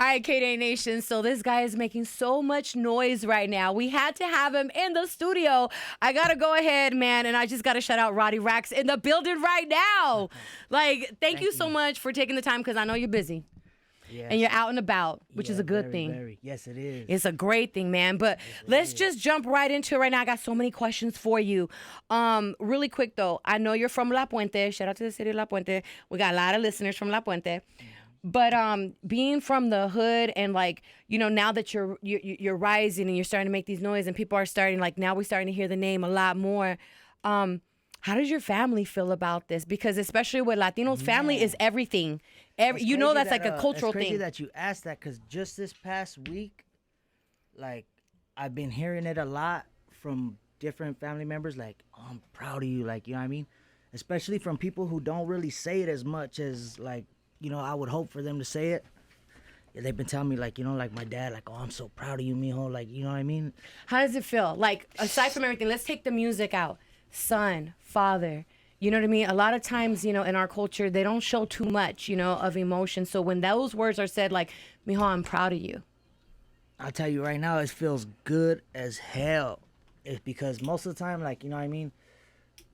right, KDAY Nation. So this guy is making so much noise right now. We had to have him in the studio. I got to go ahead, man, and I just got to shout out Rowdy Racks in the building right now. Like, thank you so much for taking the time because I know you're busy. Yes. And you're out and about, which is a good thing. Very. Yes, it is. It's a great thing, man. But let's just jump right into it right now. I got so many questions for you. Really quick, though. I know you're from La Puente. Shout out to the city of La Puente. We got a lot of listeners from La Puente. But being from the hood and, like, you know, now that you're rising and you're starting to make these noise and people are starting, like, now we're starting to hear the name a lot more. How does your family feel about this? Because especially with Latinos, family is everything. You know that's like a cultural thing. It's crazy that you asked that because just this past week, like, I've been hearing it a lot from different family members. Like, oh, I'm proud of you. Like, you know what I mean? Especially from people who don't really say it as much as, like, you know, I would hope for them to say it. Yeah, they've been telling me, like, you know, like my dad, like, oh, I'm so proud of you, mijo. Like, you know what I mean? How does it feel? Like, aside from everything, let's take the music out. Son, father, you know what I mean? A lot of times, you know, in our culture, they don't show too much, you know, of emotion. So when those words are said, like, mijo, I'm proud of you. I'll tell you right now, it feels good as hell. It's because most of the time, like, you know what I mean?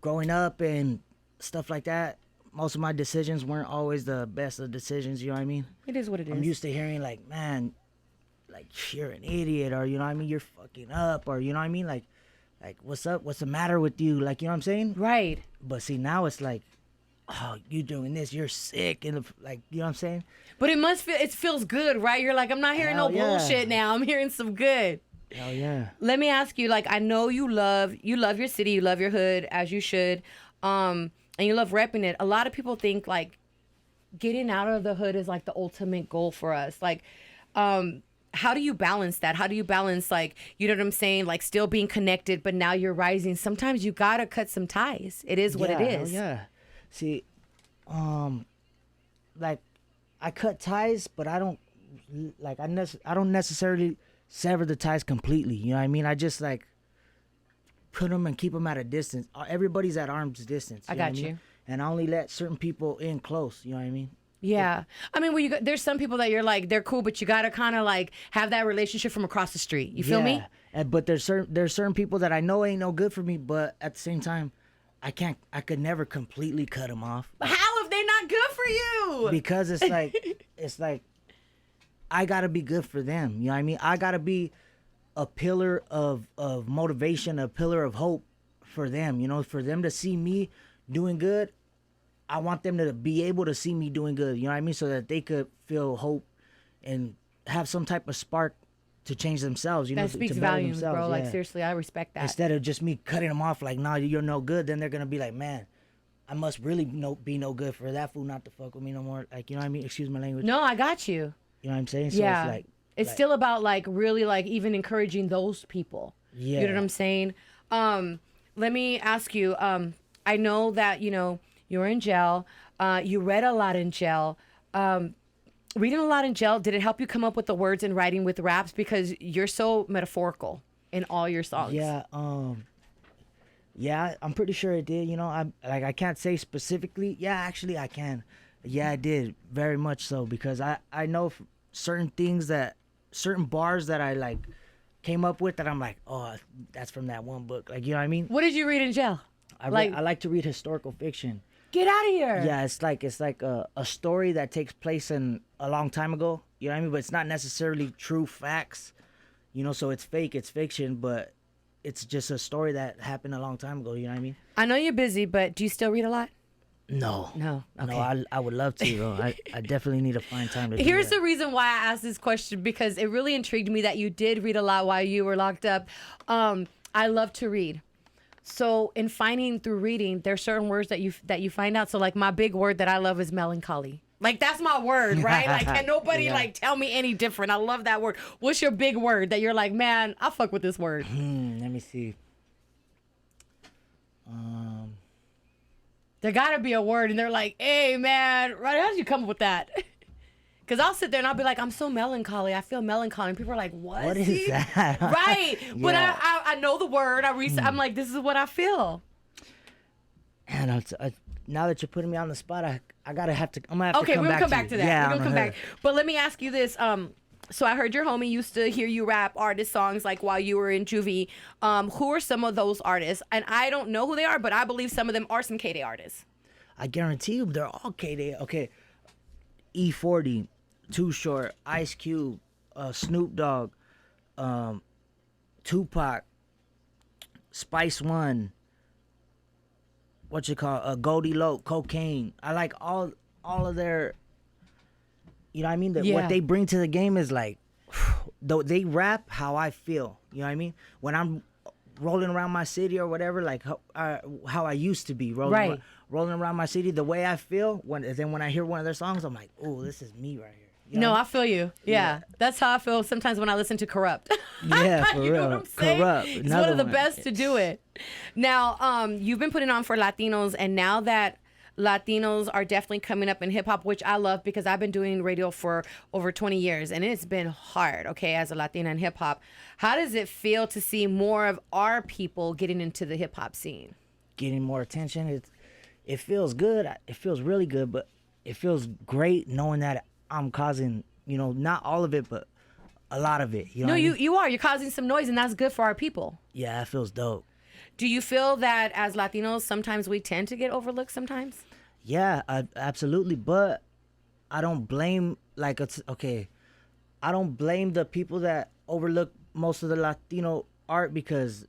Growing up and stuff like that, most of my decisions weren't always the best of decisions, you know what I mean? It is what it is. I'm used to hearing, like, man, like, you're an idiot, or, you know what I mean? You're fucking up, or, you know what I mean? Like, what's up? What's the matter with you? Like, you know what I'm saying? Right. But see, now it's like, oh, you doing this, you're sick, and like, you know what I'm saying? But it feels good, right? You're like, I'm not hearing no bullshit now. I'm hearing some good. Hell yeah. Let me ask you, like, I know you love your city, you love your hood, as you should, and you love repping it. A lot of people think, like, getting out of the hood is, like, the ultimate goal for us. Like, how do you balance that? How do you balance, like, you know what I'm saying? Like, still being connected, but now you're rising. Sometimes you got to cut some ties. It is what it is. Yeah. See, like, I cut ties, but I don't, like, I don't necessarily sever the ties completely. You know what I mean? I just, like, put them and keep them at a distance. Everybody's at arm's distance. I got you. And I only let certain people in close. You know what I mean? Yeah. I mean, there's some people that you're like, they're cool, but you got to kind of, like, have that relationship from across the street. You feel me? But there's certain people that I know ain't no good for me, but at the same time, I could never completely cut them off. How if they not good for you? Because it's like, I got to be good for them. You know what I mean? I got to be a pillar of motivation, a pillar of hope for them, you know, for them to see me doing good. I want them to be able to see me doing good, you know what I mean? So that they could feel hope and have some type of spark to change themselves, you know, that speaks to better volumes, themselves. bro. Yeah. Like, seriously, I respect that. Instead of just me cutting them off like, nah, you're no good, then they're going to be like, man, I must really be no good for that fool not to fuck with me no more. Like, you know what I mean? Excuse my language. No, I got you. You know what I'm saying? So yeah. It's still about, like, really, like, even encouraging those people. Yeah. You know what I'm saying? Let me ask you, I know that, you know, you were in jail. You read a lot in jail. Reading a lot in jail, did it help you come up with the words and writing with raps? Because you're so metaphorical in all your songs. Yeah, yeah, I'm pretty sure it did. You know, I can't say specifically. Yeah, actually, I can. Yeah, I did very much so because I know certain bars that I like came up with that I'm like, oh, that's from that one book. Like, you know what I mean? What did you read in jail? I like to read historical fiction. Get out of here. Yeah, it's like a story that takes place in a long time ago. You know what I mean? But it's not necessarily true facts. You know, so it's fake, it's fiction, but it's just a story that happened a long time ago. You know what I mean? I know you're busy, but do you still read a lot? No. Okay. No, I would love to, though. I definitely need to find time to do Here's that. the reason why I asked this question, because it really intrigued me that you did read a lot while you were locked up. I love to read. So in finding through reading, there's certain words that you find out. So, like, my big word that I love is melancholy. Like, that's my word, right? Like, can nobody like tell me any different? I love that word. What's your big word that you're like, man, I fuck with this word? Let me see. There gotta be a word, and they're like, hey, man, right? How did you come up with that? Because I'll sit there and I'll be like, I'm so melancholy. I feel melancholy. And people are like, what is that? Right. Yeah. But I know the word. I'm like, this is what I feel. And now that you're putting me on the spot, I'm gonna have to come back to that. Yeah, we're gonna come back. But let me ask you this. So I heard your homie used to hear you rap artist songs like while you were in juvie. Who are some of those artists? And I don't know who they are, but I believe some of them are some KDAY artists. I guarantee you, they're all KDAY. Okay, E40, Too Short, Ice Cube, Snoop Dogg, Tupac, Spice One, what you call Goldie Loc, Cocaine. I like all of their. You know what I mean? Yeah. What they bring to the game is like, though they rap how I feel. You know what I mean? When I'm rolling around my city or whatever, like how I used to be Right. rolling around my city, the way I feel. When I hear one of their songs, I'm like, oh, this is me right here. You know No, what I feel you. Yeah. That's how I feel sometimes when I listen to Corrupt. Yeah, for You know real. what I'm saying? Corrupt. It's Another one of the one. best to do it. Now, you've been putting on for Latinos, and now that Latinos are definitely coming up in hip hop, which I love because I've been doing radio for over 20 years and it's been hard, okay, as a Latina in hip hop. How does it feel to see more of our people getting into the hip hop scene? Getting more attention. It feels good. It feels really good, but it feels great knowing that I'm causing, not all of it, but a lot of it. You know No, what I mean? you are. You're causing some noise, and that's good for our people. Yeah, it feels dope. Do you feel that as Latinos, sometimes we tend to get overlooked sometimes? Yeah, absolutely. But I don't blame, like, it's okay. I don't blame the people that overlook most of the Latino art, because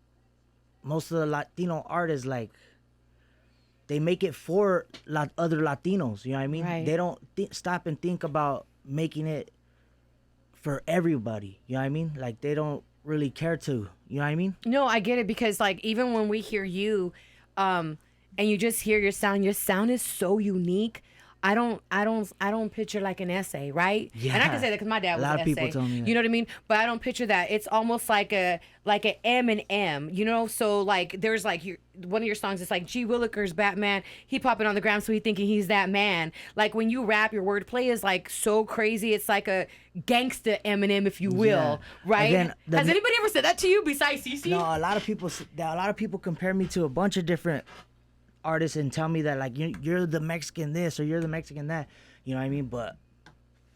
most of the Latino art is like, they make it for other Latinos. You know what I mean? Right. They don't stop and think about making it for everybody. You know what I mean? Like, they don't really care to. You know what I mean? No, I get it, because like even when we hear you, and you just hear your sound is so unique. I don't picture like an essay, right? Yeah. And I can say that because my dad was A lot an of people essay. tell me that. You know what I mean? But I don't picture that. It's almost like an M and M, So like there's like one of your songs. It's like G Willikers Batman. He popping on the ground, so he thinking he's that man. Like when you rap, your wordplay is like so crazy. It's like a gangsta Eminem, if you will, Yeah. right? Again, Has anybody ever said that to you besides CC? No, a lot of people compare me to a bunch of different artists and tell me that, like, you're the Mexican this or you're the Mexican that. You know what I mean? But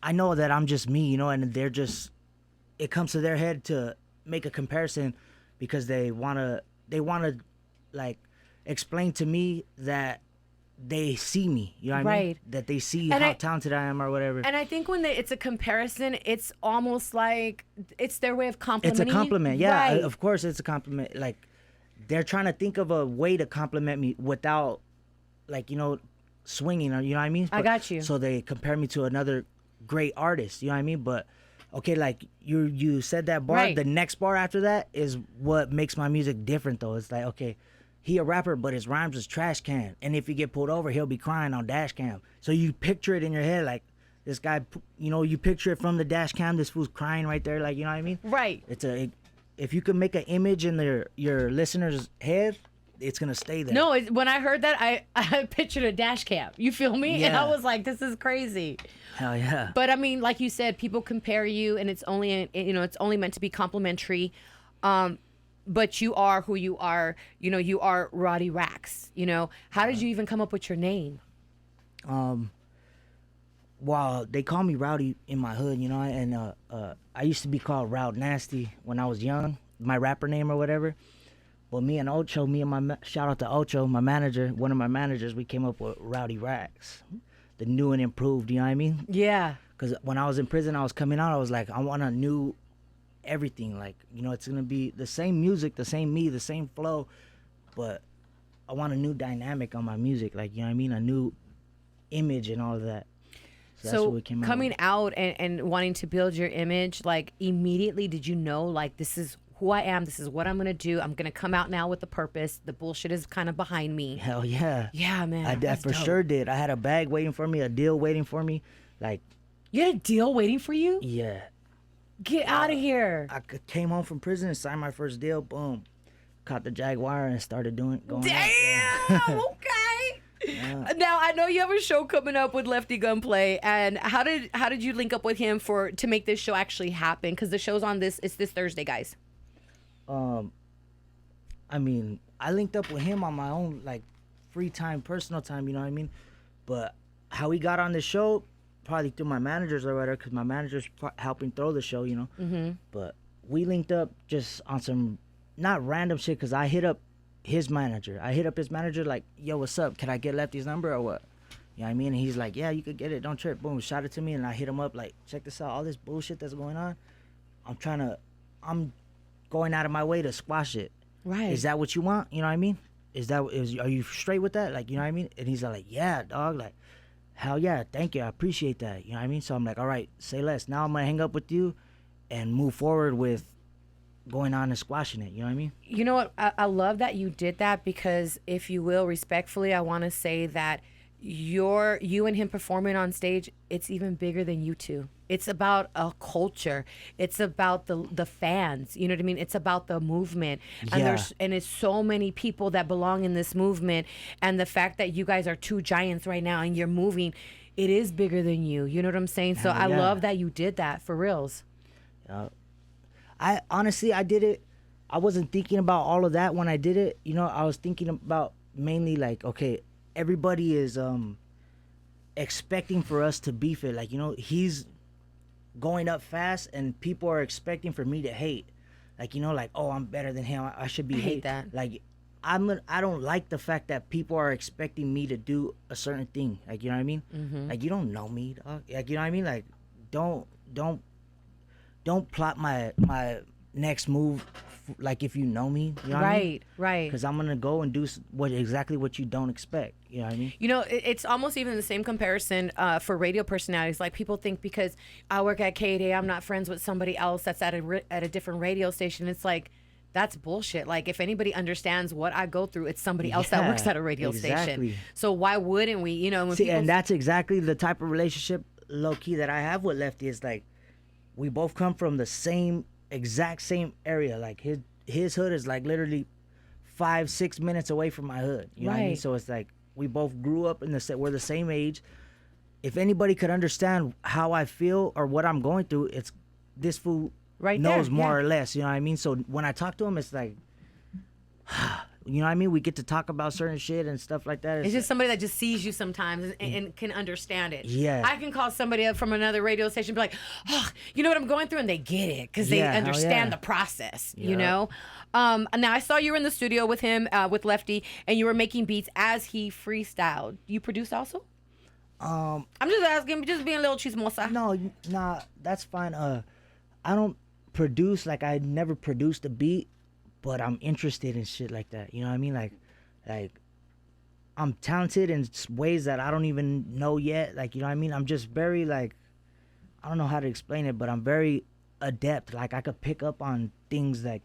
I know that I'm just me, and it comes to their head to make a comparison because they wanna like explain to me that they see me. You know what I mean? Right. That they see And how talented I am or whatever. And I think when it's a comparison, it's almost like it's their way of It's complimenting a you. compliment. Yeah, Right. of course it's a compliment. Like, they're trying to think of a way to compliment me without, like, swinging, or, you know what I mean? I got you. So they compare me to another great artist, you know what I mean? But okay, like, you said that bar, Right. the next bar after that is what makes my music different, though. It's like, okay, he a rapper, but his rhymes is trash can, and if you get pulled over, he'll be crying on dash cam. So you picture it in your head, like, this guy, you picture it from the dash cam, this fool's crying right there, like, you know what I mean? Right. If you can make an image in your listener's head, it's gonna stay there. No, when I heard that, I pictured a dash cam. You feel me? And I Yeah. was like, this is crazy. Hell yeah. But I mean, like you said, people compare you, and it's only it's only meant to be complimentary. But you are who you are. You are Rowdy Rax. How did you even come up with your name? Well, they call me Rowdy in my hood, and I used to be called Route Nasty when I was young, my rapper name or whatever. But me and shout out to Ocho, my manager, one of my managers, we came up with Rowdy Rax, the new and improved, you know what I mean? Yeah. Because when I was in prison, I was coming out, I was like, I want a new everything. Like, it's going to be the same music, the same me, the same flow, but I want a new dynamic on my music, like, you know what I mean? A new image and all of that. That's So what we came coming with. out and wanting to build your image, like immediately, did you know, like, this is who I am, this is what I'm going to do, I'm going to come out now with a purpose, the bullshit is kind of behind me? Hell yeah. Yeah, man. I that's for dope. sure did. I had a bag waiting for me, a deal waiting for me. Like, You had a deal waiting for you? yeah. Get out of here. Came home from prison and signed my first deal. Boom. Caught the Jaguar and started going out. Damn. Okay. Now I know you have a show coming up with Lefty Gunplay, and how did you link up with him to make this show actually happen? Because the show's on it's this Thursday, guys. I mean, I linked up with him on my own, like, free time, personal time, you know what I mean? But how he got on the show, probably through my managers or whatever, because my manager's helping throw the show, you know. Mm-hmm. But we linked up just on some not random shit, because I hit up his manager. Like, yo, what's up? Can I get Lefty's number or what? You know what I mean? And he's like, yeah, you could get it. Don't trip. Boom, shot it to me, and I hit him up like, check this out. All this bullshit that's going on, I'm going out of my way to squash it. Right. Is that what you want? You know what I mean? Are you straight with that? Like, you know what I mean? And he's like, yeah, dog. Like, hell yeah, thank you. I appreciate that. You know what I mean? So I'm like, all right, say less. Now I'm going to hang up with you and move forward with going on and squashing it. You know what I mean? You know what? I love that you did that, because if you will, respectfully, I want to say that you and him performing on stage, it's even bigger than you two. It's about a culture. It's about the fans. You know what I mean? It's about the movement. And Yeah. it's so many people that belong in this movement. And the fact that you guys are two giants right now and you're moving, it is bigger than you. You know what I'm saying? So Hell I yeah. love that you did that, for reals. I honestly, I did it. I wasn't thinking about all of that when I did it. You know, I was thinking about mainly like, okay, everybody is expecting for us to beef it. Like, you know, he's going up fast and people are expecting for me to hate. Like, you know, like, oh, I'm better than him. I should be I hate that. Like, I don't like the fact that people are expecting me to do a certain thing. Like, you know what I mean? Mm-hmm. Like, you don't know me, dog. Like, you know what I mean? Like, don't plot my next move like if you know me. You know what I mean? Right. Because I'm gonna go and do exactly what you don't expect. You know what I mean? You know, it's almost even the same comparison for radio personalities. Like, people think because I work at KDAY, I'm not friends with somebody else that's at a different radio station. It's like, that's bullshit. Like, if anybody understands what I go through, it's somebody else that Yeah, works at a radio exactly. station. So why wouldn't we? You know, when See, people and that's exactly the type of relationship, low key, that I have with Lefty. Is like, we both come from the exact same area. Like, his hood is like literally 5-6 minutes away from my hood. You know what I mean? Right. So it's like we both grew up we're the same age. If anybody could understand how I feel or what I'm going through, it's this fool Right knows there, more yeah. or less. You know what I mean? So when I talk to him, it's like, you know what I mean? We get to talk about certain shit and stuff like that. It's just somebody that just sees you sometimes and can understand it. Yeah. I can call somebody up from another radio station and be like, oh, you know what I'm going through? And they get it because they Yeah, hell understand yeah. the process, you Yeah. know? Now, I saw you were in the studio with him, with Lefty, and you were making beats as he freestyled. You produced also? I'm just asking, just being a little chismosa. No, nah, that's fine. I don't produce, like, I never produced a beat, but I'm interested in shit like that. You know what I mean? Like I'm talented in ways that I don't even know yet. Like, you know what I mean? I'm just very, like, I don't know how to explain it, but I'm very adept. Like, I could pick up on things, like,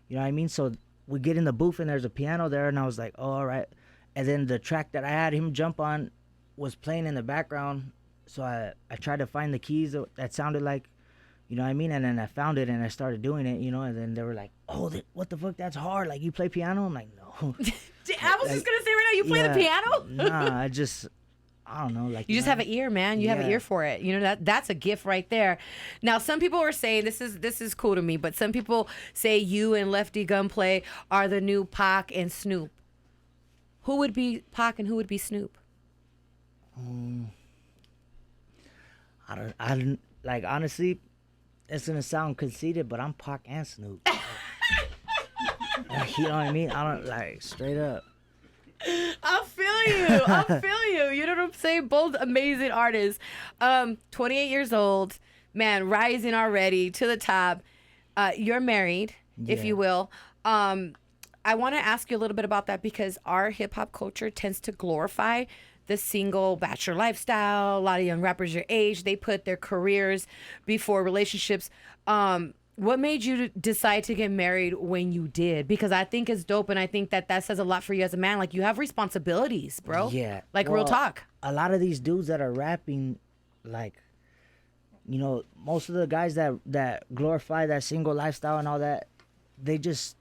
you know what I mean? So we get in the booth and there's a piano there, and I was like, oh, all right. And then the track that I had him jump on was playing in the background. So I tried to find the keys that sounded like, you know what I mean? And then I found it and I started doing it, you know? And then they were like, oh, what the fuck? That's hard. Like, you play piano? I'm like, no. I was just going to say right now, you play the piano? Nah, I don't know. Like, You just have an ear, man. You have an Yeah. ear for it. You know, that's a gift right there. Now, some people are saying this is cool to me, but some people say you and Lefty Gunplay are the new Pac and Snoop. Who would be Pac and who would be Snoop? I don't, like, honestly, it's gonna sound conceited, but I'm Pac and Snoop. Like, you know what I mean? I don't, like, straight up. I feel you. You know what I'm saying? Both amazing artists. 28 years old, man, rising already to the top. You're married, if Yeah. you will. I want to ask you a little bit about that because our hip hop culture tends to glorify the single bachelor lifestyle. A lot of young rappers your age, they put their careers before relationships. What made you decide to get married when you did? Because I think it's dope, and I think that says a lot for you as a man. Like, you have responsibilities, bro. Yeah. Like, real Well, talk. A lot of these dudes that are rapping, like, you know, most of the guys that glorify that single lifestyle and all that, they just,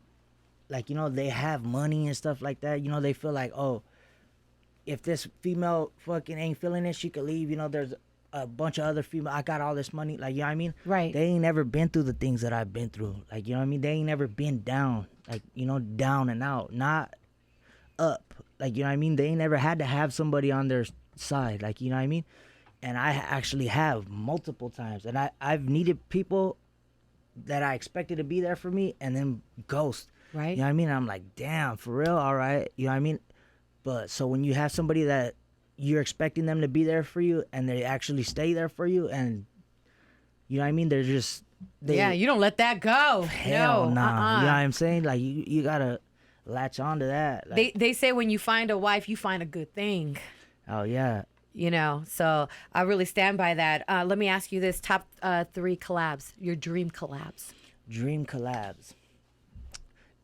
like, you know, they have money and stuff like that. You know, they feel like, oh, if this female fucking ain't feeling it, she could leave. You know, there's a bunch of other female. I got all this money. Like, you know what I mean? Right. They ain't never been through the things that I've been through. Like, you know what I mean? They ain't never been down. Like, you know, down and out, not up. Like, you know what I mean? They ain't never had to have somebody on their side. Like, you know what I mean? And I actually have multiple times. And I've needed people that I expected to be there for me and then ghost. Right. You know what I mean? And I'm like, damn, for real? All right. You know what I mean? But so when you have somebody that you're expecting them to be there for you and they actually stay there for you, and you know what I mean? They're just, Yeah, you don't let that go. hell No. nah. You know what I'm saying? Like, you got to latch on to that. Like, They say when you find a wife, you find a good thing. oh, yeah. You know, so I really stand by that. Let me ask you this: top 3 collabs, your dream collabs. Dream collabs.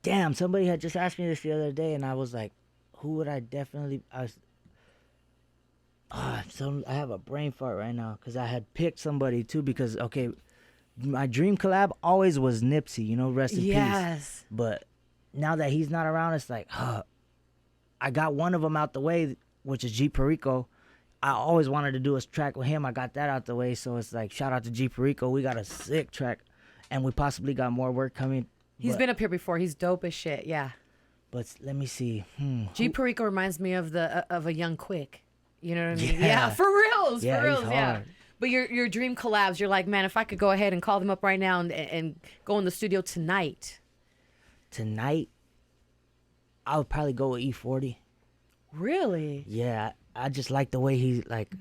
Damn, somebody had just asked me this the other day, and I was like, who would I definitely... so I have a brain fart right now because I had picked somebody too because, okay, my dream collab always was Nipsey, you know, rest in peace. Yes. But now that he's not around, it's like, I got one of them out the way, which is G Perico. I always wanted to do a track with him. I got that out the way, so it's like, shout out to G Perico. We got a sick track, and we possibly got more work coming. He's been up here before. He's dope as shit. Yeah. But let me see. G Perico reminds me of a young Quick. You know what I mean? Yeah. For reals. Yeah, For reals. he's Yeah. hard. But your dream collabs, you're like, man, if I could go ahead and call them up right now and go in the studio tonight. Tonight, I would probably go with E40. Really? Yeah, I just like the way he, like,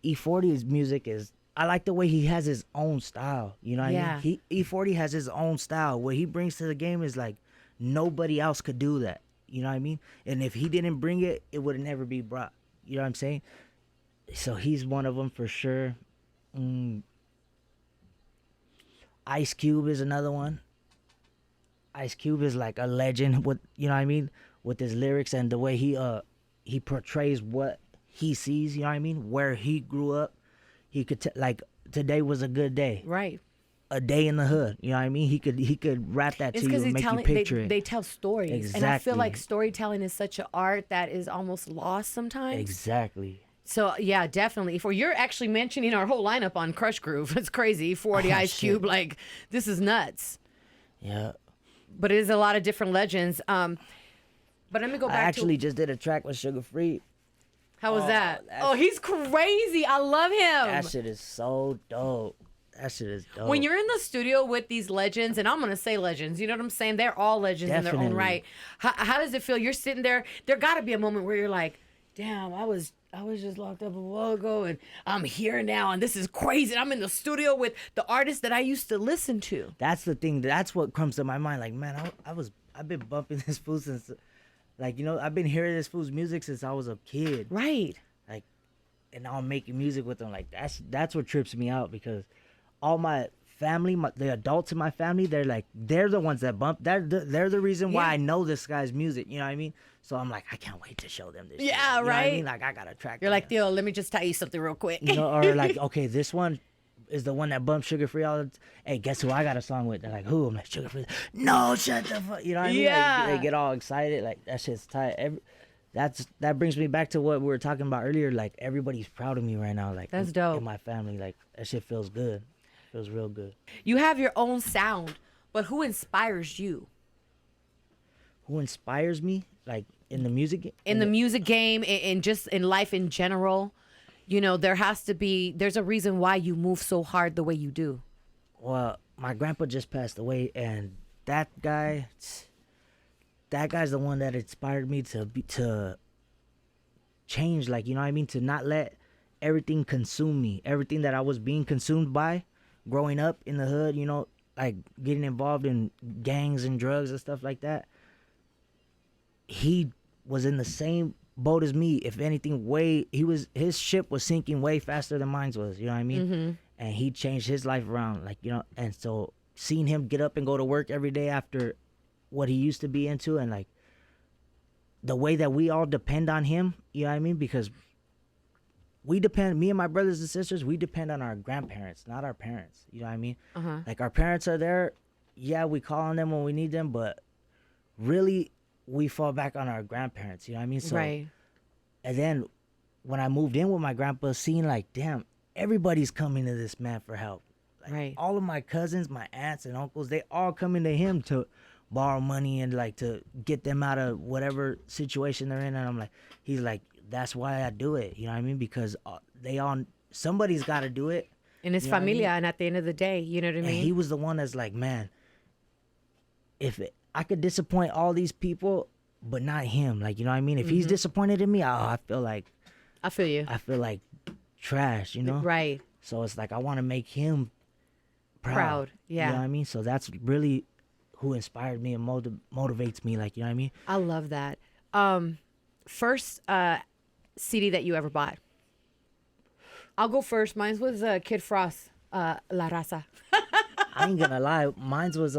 E40's music is, I like the way he has his own style. You know what I mean? E40 has his own style. What he brings to the game is like, nobody else could do that. You know what I mean? And if he didn't bring it, it would never be brought. You know what I'm saying? So he's one of them for sure. Ice Cube is another one. Ice Cube is like a legend with, you know what I mean, with his lyrics and the way he portrays what he sees, you know what I mean, where he grew up. He could like, today was a good day. Right. A day in the hood, you know what I mean? He could rap that It's to you because and make you picture it. they tell stories. And I feel Exactly. like storytelling is such an art that is almost lost sometimes. Exactly. So yeah, definitely. For you're actually mentioning our whole lineup on Crush Groove. It's crazy. 40 Oh, Ice shit. Cube, like this is nuts. Yeah. But it is a lot of different legends. But let me go I back actually to just did a track with Sugar Free. how was that? that's- Oh, he's crazy. I love him. That shit is so dope. That shit is dope. When you're in the studio with these legends, and I'm gonna say legends, you know what I'm saying? They're all legends in their own Definitely. right. How does it feel? You're sitting there. There got to be a moment where you're like, "Damn, I was just locked up a while ago, and I'm here now, and this is crazy. And I'm in the studio with the artists that I used to listen to." That's the thing. That's what comes to my mind. Like, man, I've been bumping this fool since, like, you know, I've been hearing this fool's music since I was a kid. Right. Like, and now I'm making music with them. Like, that's what trips me out because all my family, the adults in my family, they're the ones that bump. They're the reason why Yeah. I know this guy's music. You know what I mean? So I'm like, I can't wait to show them this. shit. Yeah, You know what I right. mean? Like, I got a track. You're with like, them. Theo, let me just tell you something real quick. You know, or like, okay, this one is the one that bumps Sugar Free all the hey, guess who I got a song with? They're like, who? I'm like, Sugar Free. No, shut the fuck. You know what I mean? Yeah. Like, they get all excited. Like, that shit's tight. That brings me back to what we were talking about earlier. Like, everybody's proud of me right now. Like, That's dope. in my family. Like, that shit feels good. Feels real good. You have your own sound, but who inspires you? Who inspires me? Like, in the music? In the music game and just in life in general, you know, there's a reason why you move so hard the way you do. Well, my grandpa just passed away, and that guy's the one that inspired me to change. Like, you know what I mean? To not let everything consume me. Everything that I was being consumed by growing up in the hood, you know, like getting involved in gangs and drugs and stuff like that. He was in the same boat as me. If anything, his ship was sinking way faster than mine was. You know what I mean? And he changed his life around, like, you know. And so seeing him get up and go to work every day after what he used to be into, and like the way that we all depend on him, you know what I mean? Because me and my brothers and sisters, we depend on our grandparents, not our parents. You know what I mean? Like, our parents are there. Yeah, we call on them when we need them, but really we fall back on our grandparents. You know what I mean? So, Right. and then when I moved in with my grandpa, seeing like, damn, everybody's coming to this man for help. Like, Right. all of my cousins, my aunts and uncles, they all coming to him to borrow money and like to get them out of whatever situation they're in. And I'm like, he's like, that's why I do it. You know what I mean? Because they all somebody's got to do it. And it's You know what I familia, mean? and at the end of the day, you know what I And mean? he was the one that's like, man, I could disappoint all these people, but not him. Like, you know what I mean? If he's disappointed in me, I feel like I feel you. trash, you know? Right. So it's like I want to make him Proud. Yeah. You know what I mean? So that's really who inspired me and motivates me. Like, you know what I mean? I love that. First CD that you ever bought. I'll go first. Mine was Kid Frost, La Raza. I ain't gonna lie. Mine was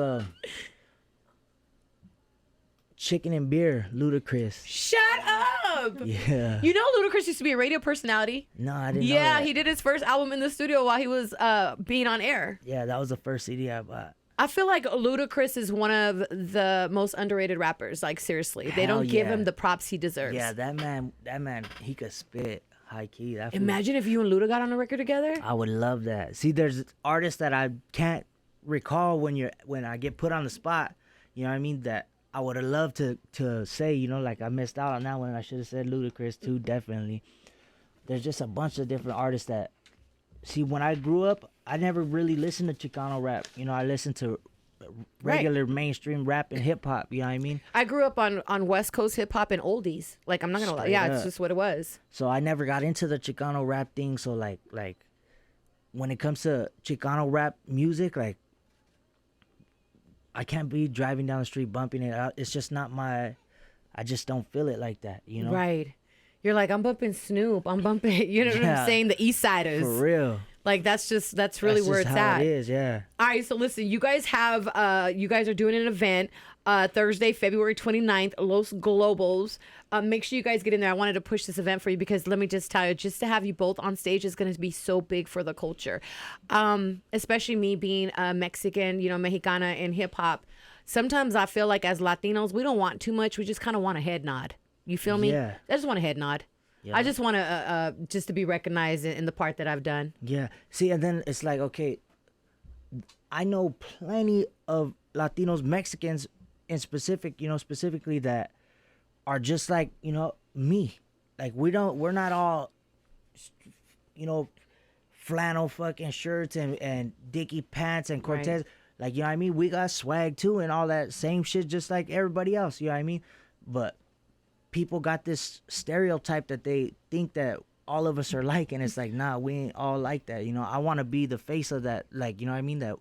Chicken and Beer, Ludacris. Shut up. Yeah. You know Ludacris used to be a radio personality? No, I didn't know Yeah, that. he did his first album in the studio while he was being on air. Yeah, that was the first CD I bought. I feel like Ludacris is one of the most underrated rappers. Like, seriously. They Hell don't give yeah. him the props he deserves. Yeah, that man, he could spit high key. That fool- Imagine if you and Luda got on a record together. I would love that. See, there's artists that I can't recall when I get put on the spot. You know what I mean? That I would have loved to say, you know, like I missed out on that one. I should have said Ludacris too, definitely. There's just a bunch of different artists that, see, when I grew up, I never really listened to Chicano rap. You know, I listened to regular mainstream rap and hip hop. You know what I mean? I grew up on West Coast hip hop and oldies. Like, I'm not gonna lie. Straight Yeah, up. it's just what it was. So I never got into the Chicano rap thing. So like when it comes to Chicano rap music, like I can't be driving down the street bumping it out. It's just not I just don't feel it like that, you know? Right. You're like, I'm bumping Snoop. I'm bumping, you know what I'm Yeah. saying? The East Siders. For real. Like, that's really That's where just it's how at. it is, yeah. All right, so listen, you guys are doing an event Thursday, February 29th, Los Globos. Make sure you guys get in there. I wanted to push this event for you because let me just tell you, just to have you both on stage is going to be so big for the culture. Especially me being Mexican, you know, Mexicana in hip hop. Sometimes I feel like as Latinos, we don't want too much. We just kind of want a head nod. You feel me? Yeah. I just want a head nod. Yeah. I just want to just to be recognized in the part that I've done. Yeah. See, and then it's like, okay, I know plenty of Latinos, Mexicans in specifically that are just like, you know, me. Like we're not all, you know, flannel fucking shirts and Dickie pants and Cortez. Right. Like, you know what I mean? We got swag too and all that same shit just like everybody else, you know what I mean? But people got this stereotype that they think that all of us are like, and it's like, nah, we ain't all like that. You know, I want to be the face of that, like, you know what I mean? That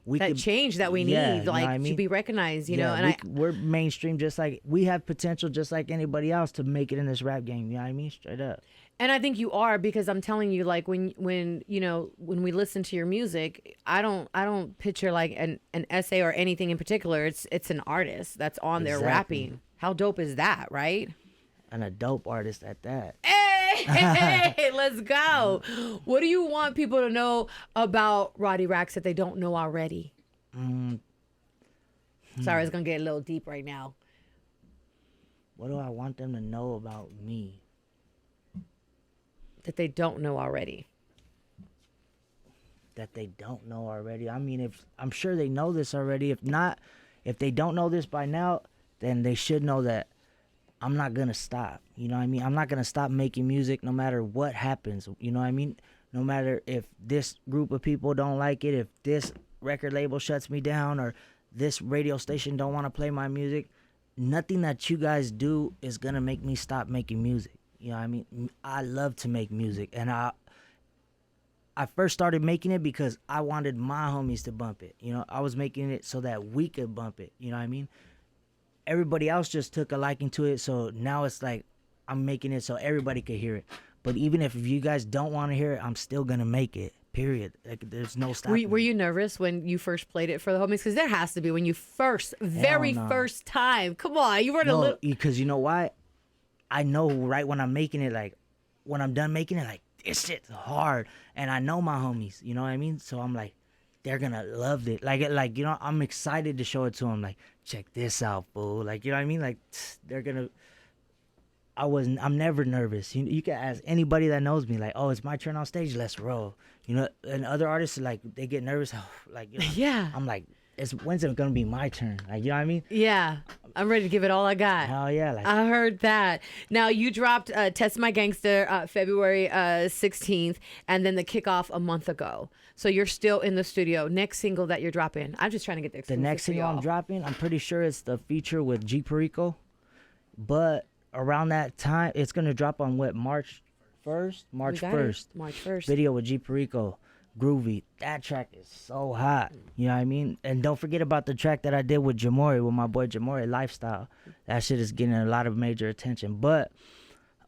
we That could, change that we yeah, need, you know like, what I mean? to be recognized, you know? Yeah, And we're mainstream, just like we have potential, just like anybody else to make it in this rap game. You know what I mean? Straight up. And I think you are, because I'm telling you, like, when you know, when we listen to your music, I don't picture like an essay or anything in particular. It's an artist that's on there Exactly. rapping. How dope is that, right? And a dope artist at that. Hey, let's go. What do you want people to know about Rowdy Rax that they don't know already? Sorry, it's gonna get a little deep right now. What do I want them to know about me? That they don't know already. That they don't know already. I mean, if I'm sure they know this already. If not, if they don't know this by now, then they should know that I'm not gonna stop. You know what I mean? I'm not gonna stop making music no matter what happens. You know what I mean? No matter if this group of people don't like it, if this record label shuts me down, or this radio station don't want to play my music, nothing that you guys do is gonna make me stop making music. You know what I mean? I love to make music, and I first started making it because I wanted my homies to bump it. You know, I was making it so that we could bump it. You know what I mean? Everybody else just took a liking to it, so now it's like I'm making it so everybody could hear it. But even if you guys don't want to hear it, I'm still gonna make it. Period. Like, there's no stopping. Were you nervous when you first played it for the homies? Because there has to be when you very no. first time. Come on, you weren't a No, little. because you know why? I know right when I'm making it, like when I'm done making it, like this shit's hard, and I know my homies. You know what I mean? So I'm like, they're gonna love it. Like you know, I'm excited to show it to them. Like, check this out, fool. Like, you know what I mean? Like, they're gonna. I'm never nervous. You can ask anybody that knows me, like, oh, it's my turn on stage, let's roll. You know, and other artists, like, they get nervous, like, you know, Yeah. I'm like, when's it gonna be my turn? Like, you know what I mean? Yeah. I'm ready to give it all I got. Hell yeah. Like, I heard that. Now, you dropped Test My Gangster February 16th, and then the kickoff a month ago. So you're still in the studio. Next single that you're dropping. I'm just trying to get the the next for single I'm y'all. dropping, I'm pretty sure it's the feature with G Perico. But around that time, it's gonna drop on what, March 1st? March We got it. 1st. March 1st. Video with G Perico. Groovy. That track is so hot. You know what I mean? And don't forget about the track that I did with Jamori, with my boy Jamori, Lifestyle. That shit is getting a lot of major attention. But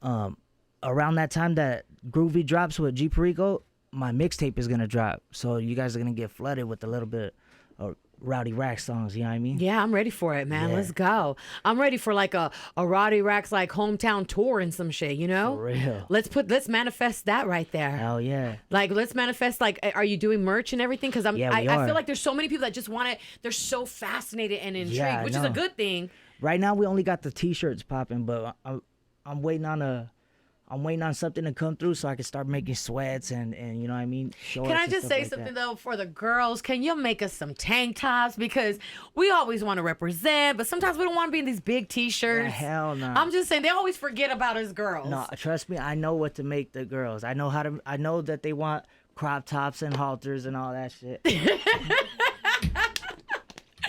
around that time that Groovy drops with G Perico, my mixtape is gonna drop. So you guys are gonna get flooded with a little bit of Rowdy Rack songs, you know what I mean? Yeah, I'm ready for it, man. Yeah. Let's go. I'm ready for like a Rowdy Rack's like hometown tour and some shit, you know? For real. Let's manifest that right there. Hell yeah. Like, let's manifest, like, are you doing merch and everything? Because Yeah, we I are. feel like there's so many people that just want it. They're so fascinated and intrigued, Yeah, I which is a know. good thing. Right now we only got the t-shirts popping, but I'm waiting on something to come through so I can start making sweats and you know what I mean? Shorts Can I and just stuff say like something, that. though, for the girls? Can you make us some tank tops? Because we always want to represent, but sometimes we don't want to be in these big T-shirts. Yeah, hell no. I'm just saying, they always forget about us girls. No, trust me, I know what to make the girls. I know that they want crop tops and halters and all that shit.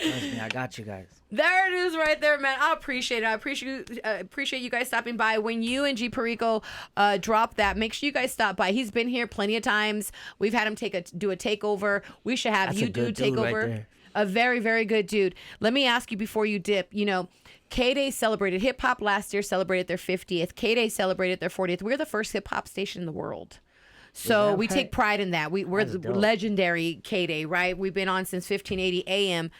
Trust me, I got you guys. There it is right there, man. I appreciate it. I appreciate you guys stopping by. When you and G Perico drop that, make sure you guys stop by. He's been here plenty of times. We've had him do a takeover. We should have That's you a do good dude right takeover. there. A very, very good dude. Let me ask you before you dip, you know, KDAY celebrated hip hop last year, celebrated their 50th. KDAY celebrated their 40th. We're the first hip hop station in the world. So that we right? take pride in that. We're That's the dope. legendary KDAY, right? We've been on since 1580 AM.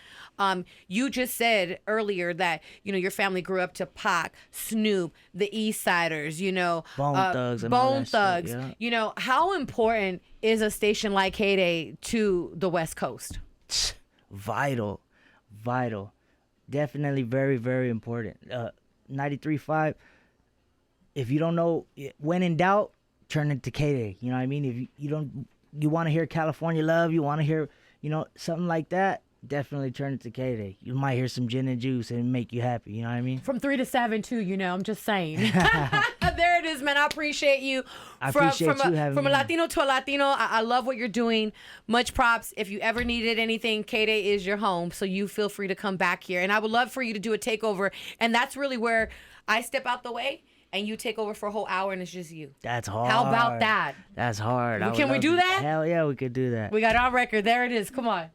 You just said earlier that, you know, your family grew up to Pac, Snoop, the East Siders, you know, Bone Thugs and all Bone that shit, Thugs. yeah. You know, how important is a station like KDAY to the West Coast? Vital. Definitely very, very important. 93.5, if you don't know, when in doubt, turn it to KDAY. You know what I mean? If you want to hear California Love, you want to hear, you know, something like that, definitely turn it to KDAY. You might hear some gin and juice and make you happy. You know what I mean? From 3 to 7 too, you know, I'm just saying. There it is, man. I appreciate you. I appreciate you having From me a on. Latino to a Latino, I love what you're doing. Much props. If you ever needed anything, KDAY is your home, so you feel free to come back here. And I would love for you to do a takeover. And that's really where I step out the way and you take over for a whole hour and it's just you. That's hard. How about that? That's hard. Can we do that? Hell yeah, we could do that. We got it on record. There it is. Come on.